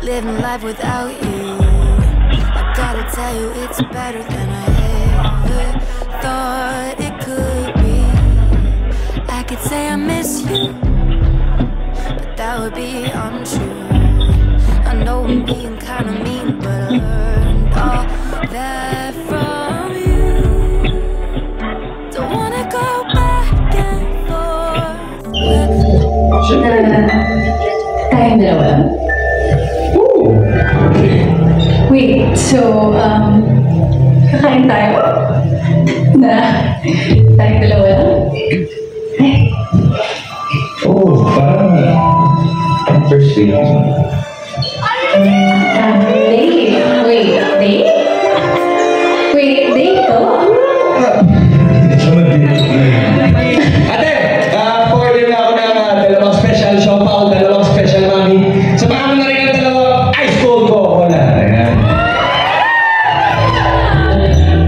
living life without you. I gotta tell you, it's better than I ever thought it could be. I could say I miss you, but that would be untrue. I know I'm being kinda mean, but I learned all that from you. Don't wanna go back and forth. Tayong dalawa lang. Wait, so, kakain tayo? Na, tayong dalawa lang? Oh, parang first date. Date? Wait, date? Wait, date to? Ate, order na ako ng dalawang special siopaw, dalawang special mami. Sabahan mo na rin ang dalawang ice cold ko. Wala. Ayan.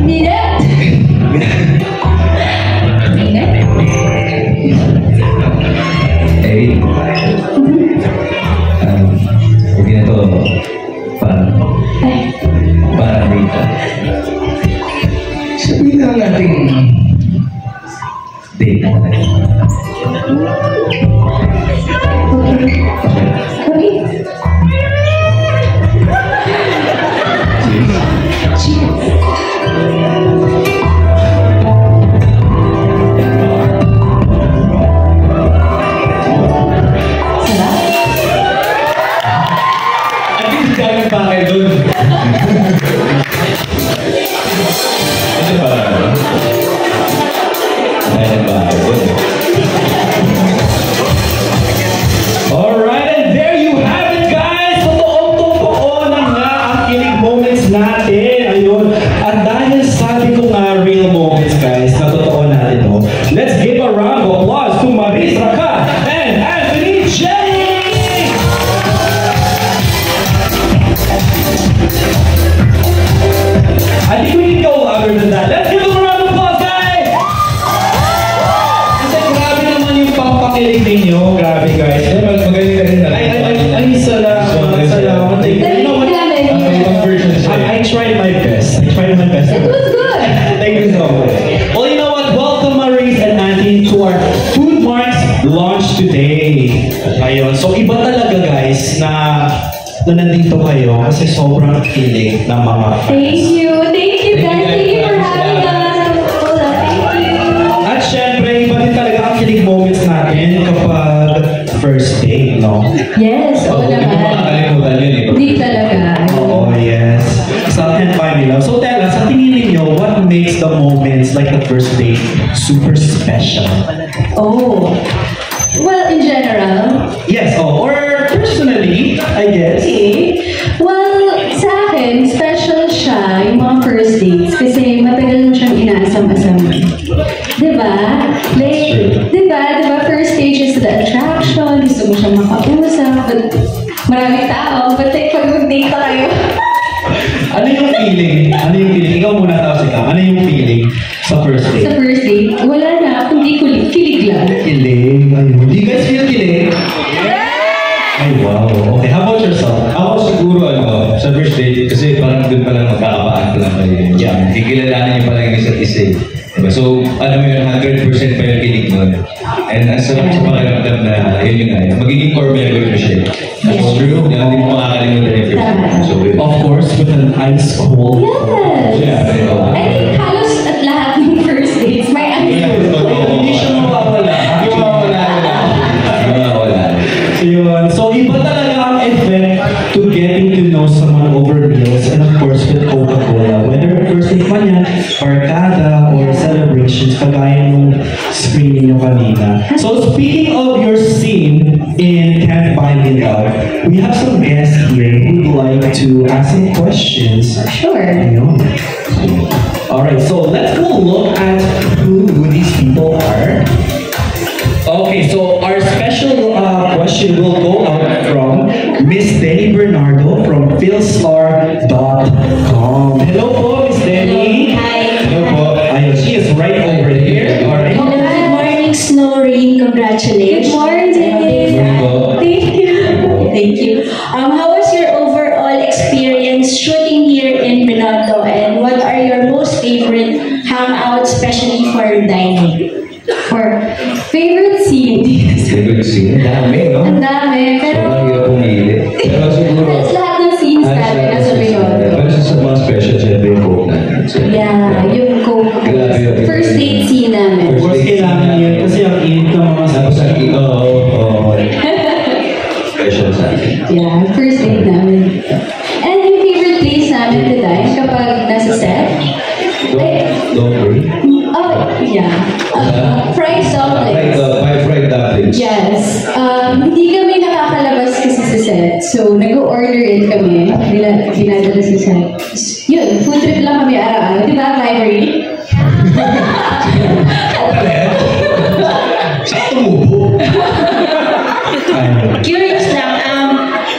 Ninette? Ninette? Eh, huwag na ito parang dito. Sabihin lang natin date na tayo. Okay. At least galing pa kayo dun. Ito ba? Galing ba kayo dun? Alright, and there you have it, guys! Totoo na nga ang kilig moments natin. Ayun. At dahil sabi ko nga real moments, guys, na totoo natin to, let's give a round of applause to Maris Raka and Anthony J! I think we can go louder than that. Let's give them a round of applause, guys! Kasi grabe naman yung pampakilig ninyo. Grabe, guys. Magaling rin na. Ay, salamat. Salamat. You know what? I tried my best. It was good. Thank you so much. Well, you know what? Welcome, Maris and Anthony, to our Food Marks launch today. Ayun. So, iba talaga, guys, na nandito kayo kasi sobrang kilig ng mga fans. Thank you guys. Thank you for having us. Thank you. At syempre, iba din talaga ang kilig moments natin kapag first date, no? Yes, oo naman. Hindi talaga. Oh, yes. Sa and by love. So tell us, sa tingin ninyo, what makes the moments like the first date super special? Oh. Well, in general. Yes, or personally, I guess. Okay. Well, sa akin, special siya yung mga first dates kasi matagal mo siyang inaasam-asam. Diba? Like, diba, first stage is the attraction, gusto mo siyang makausap, but maraming tao, but like, pag mag-date pa kayo. Ano yung feeling? Ikaw muna tapos ikaw. Ano yung feeling sa first date? Sa first date, wala na, kundi kilig lang. Kilig. Ayun. Do you guys feel kilig? Ay, wow. Okay, how about yourself? Ako siguro, sa first date, kasi parang doon pa lang magkakapaan ko lang kayo. Yeah. Kikilalanin niyo pa lang yung isa't isa. Diba? So, alam mo yun, 100% pa yung kilig nun. And ang sarap sa pakiramdam na, yun yung nga, magiging core memory mo siya. That's true. Hindi mo makakalimutan yung first date. So, Of course, with an ice cold. Yes! yeah, I think halos at lahat ng first dates, may Hindi siya mawawala. So yun. So iba talaga ang effect to getting to know someone over meals and of course with Coca-Cola. Whether first date man yan, barkada, or celebrations, kagaya nung screening nyo kanina. So speaking of your scene in Can't Buy Me Love, we have some guests here who'd like to ask some questions. Sure. Ayun. Alright, so let's go look at who these people are. Okay, so our special question will go out from Miss Denny Bernardo from philstar.com. Hello po, Miss Denny. Hi. Hello po. Ayun, she is right over here. Alright. Good morning, Snow Rain. Congratulations. Good morning. Thank you. Thank you. How was your special sa akin. Yeah, first date namin. And yung favorite place namin to dine kapag nasa set? Don't worry. Oh, yeah. Fried dumplings. Fried dumplings. Yes. Hindi kami nakakalabas kasi sa set. So, nag-order in kami. Dinadala sa set. Yun, food trip lang kami araw-araw. Di ba, Valerie? Sa tumubo. Curious lang,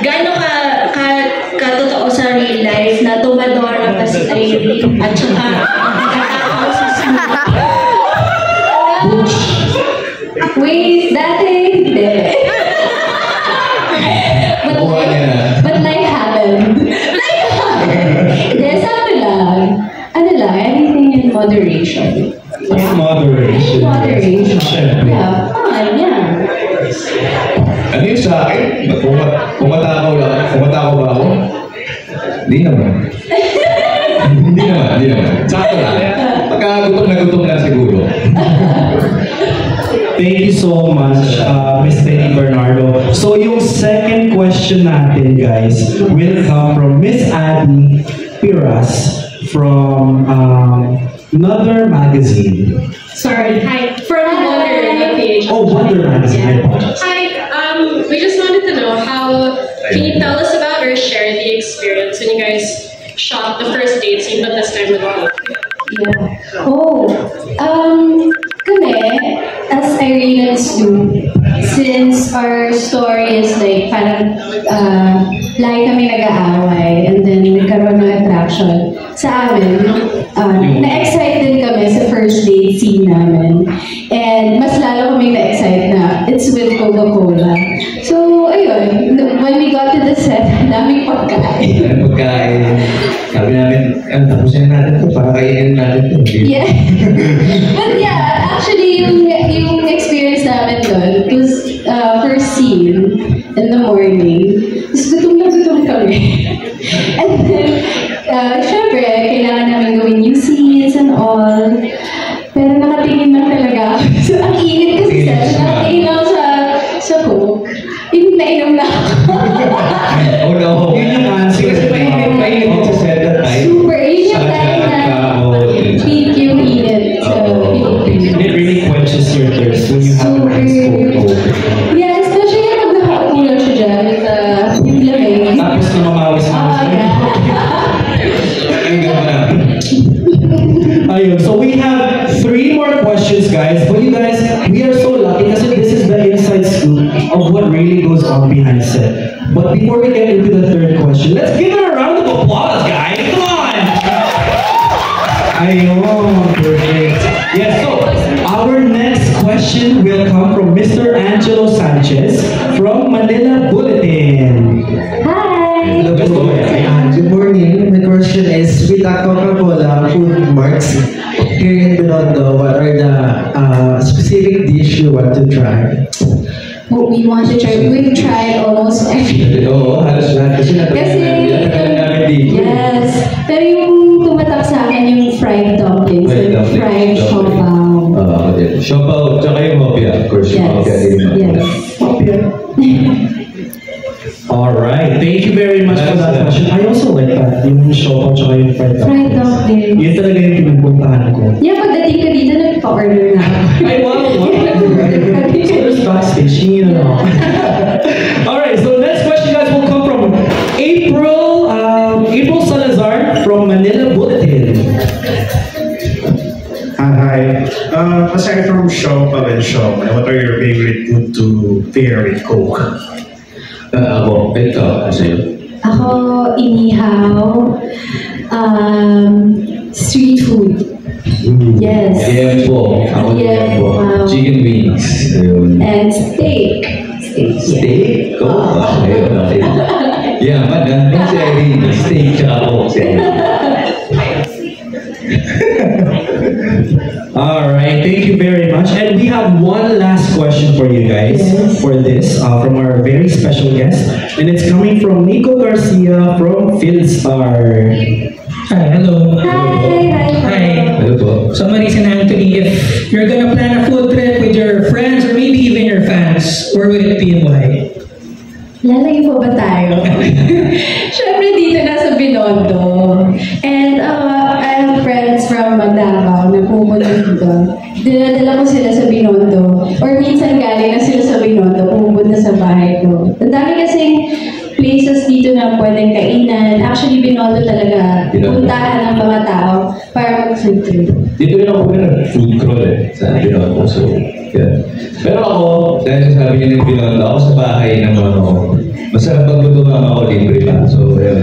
gaano katotoo sa real life na tumadora pa si Irene at saka nakakaw sa Wait, dati hindi. Nakuha niya na. But life happened. Hindi, sabi lang. Ano lang, anything in moderation. Moderation. Moderation. Siyempre. Yeah, fun, yeah. Ano yun sa akin? Pumatakaw ba ako? Hindi naman. Hindi naman. Sakto lang. Pagkagutom na siguro. Thank you so much, Miss Betty Bernardo. So yung second question natin, guys, will come from Miss Abby Piras from Another Magazine. Sorry, hi. From Wonder page. Oh, Wonder Magazine. I apologize. Hi, we just wanted to know can you tell us about or share the experience when you guys shot the first date scene, but this time with all? Yeah. Oh, kami, as Irene's do, since our story is like parang lagi kami nag-aaway and then nagkaroon ng attraction sa amin, na-excite din kami sa first date scene namin. And mas lalo kami na-excite na it's with Coca-Cola. So, ayun, when we got to the set, daming pagkain. Sabi namin, tapusin na natin ito para kainin natin ito. Yeah. But yeah, actually, yung experience namin doon, it was first scene in the morning. Tapos gutom kami. And then, syempre, kailangan namin gawin new scenes and all. Pero nakatingin lang talaga. So, ang init kasi nakatingin lang sa Coke. Yung nainom na ako. Oh no. Yun yung answer. Kasi mainit din sa set that time. Super, yun yung time na peak yung init sa Philippines. It really quenches your thirst when you have a nice Coke. Yeah, especially pag nakaupo lang siya dyan with yung lamig. Tapos lumamawis na. Ayun, so we have 3 more questions, guys. But you guys, we are so lucky kasi this is the inside scoop of what really goes on behind set. But before we get into the third question, let's give her a round of applause, guys. Come on! Ayun, perfect. Yes, so our next question will come from Mr. Angelo Sanchez from Manila Bulletin. Hi! Hello, Good morning. My question is, with the Coca-Cola food marks here in Binondo, what are the specific dish you want to try? What we want to try, we've tried almost everything. Oo, halos lahat. Kasi namin dito. Yes. Pero yung tumatak sa akin yung fried dumplings, and fried siopaw. Siopaw, tsaka yung hopia. Of course, yung hopia din. Yes. Alright, thank you very much for that question. I also like that, yung siopaw tsaka yung fried Fried dumplings. dumplings. Yun talaga yung pinupuntahan ko. Yeah, pagdating ka dito, nagpa-order na ako. Ay, wow! So there's backstage, yun know. Alright, so next question, guys, will come from April Salazar from Manila Bulletin. Hi. Aside from siopaw and siomai, what are your favorite food to pair with Coke? Ako, ito, sa'yo. Ako, inihaw, street food. Yes. Liempo. Ako Yeah, liempo. wow. Chicken wings. Ayun. And steak. Steak? Oh, ayun, okay. Yeah, man, yung si Irene, steak tsaka ako. Alright, thank you very much. And we have one last question for you guys for this from our very special guest. And it's coming from Nico Garcia from Philstar. Hi, hello. Hi. Ano po? So, Marisa and Anthony, if you're gonna plan a food trip with your friends or maybe even your fans, where would it be and why? Lalayo po ba tayo? Siyempre dito na sa Binondo. And I have friends from Davao na pumunta dito. Dinadala ko sila sa Binondo. Or minsan galing na sila sa Binondo, pumunta sa bahay ko. Ang dami kasing places dito na pwedeng kainan. Actually, Binondo talaga puntahan ng mga tao para mag-food trip. Dito rin ako food crawl sa Binondo. So, yeah. Pero ako, dahil sabi niya ng Binondo, ako sa bahay ng mama ko. Masarap pagluto mama ko, libre lang. So, yeah.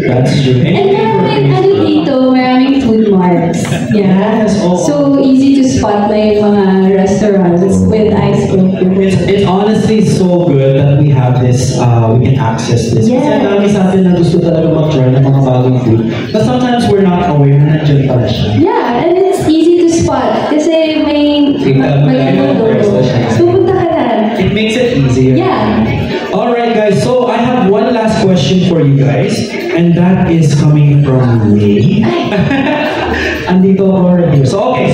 That's true. And maraming dito, maraming food marts. Yeah. So easy to spot na yung mga restaurants with ice cream. It's honestly so good that we have this, we can access this. Kasi ang dami sa atin na gusto talaga mag-try ng mga bagong food. But sometimes we're not aware na nandiyan pala siya. Yeah, and it's easy to spot. Kasi may logo. So punta ka na. It makes it easier. Yeah. Alright guys, so I have one last question for you guys. And that is coming from me. Andito ako review. So okay.